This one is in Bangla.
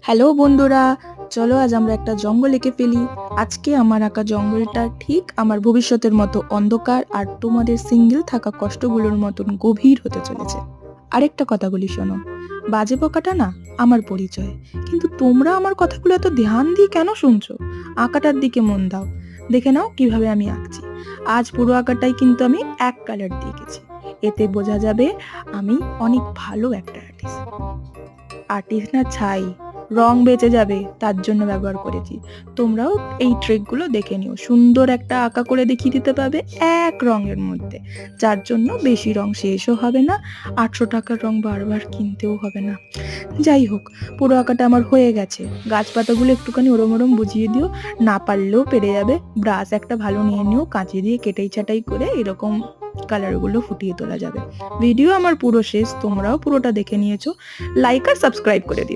হ্যালো বন্ধুরা, চলো আজ আমরা একটা জঙ্গল এঁকে ফেলি। আজকে আমার আঁকা জঙ্গলটা ঠিক আমার ভবিষ্যতের মতো অন্ধকার আর তোমাদের সিঙ্গেল থাকা কষ্টগুলোর মতন গভীর হতে চলেছে। আরেকটা কথা বলি শোনো, বাজে বকাটা না আমার পরিচয়, কিন্তু তোমরা আমার কথাগুলো এত ধ্যান দিয়ে কেন শুনছো? আঁকাটার দিকে মন দাও, দেখে নাও কিভাবে আমি আঁকছি। আজ পুরো আঁকাটাই কিন্তু আমি এক কালার দিয়ে এঁকেছি। এতে বোঝা যাবে আমি অনেক ভালো একটা আর্টিস্ট। আর্টিস্ট না ছাই, রং বেঁচে যাবে তার জন্য ব্যবহার করেছি। তোমরাও এই ট্রিকগুলো দেখে নিও, সুন্দর একটা আঁকা করে দেখিয়ে দিতে পারবে এক রঙের মধ্যে, যার জন্য বেশি রং শেষও হবে না, 800 টাকার রং বারবার কিনতেও হবে না। যাই হোক, পুরো আঁকাটা আমার হয়ে গেছে। গাছপাতাগুলো একটুখানি ওরম ওরম বুঝিয়ে দিও, না পারলেও পেরে যাবে। ব্রাশ একটা ভালো নিয়ে নিও, কাঁচি দিয়ে কেটাই ছাটাই করে এরকম কালারগুলো ফুটিয়ে তোলা যাবে। ভিডিও আমার পুরো শেষ, তোমরাও পুরোটা দেখে নিয়েছো। লাইক আর সাবস্ক্রাইব করে দিও।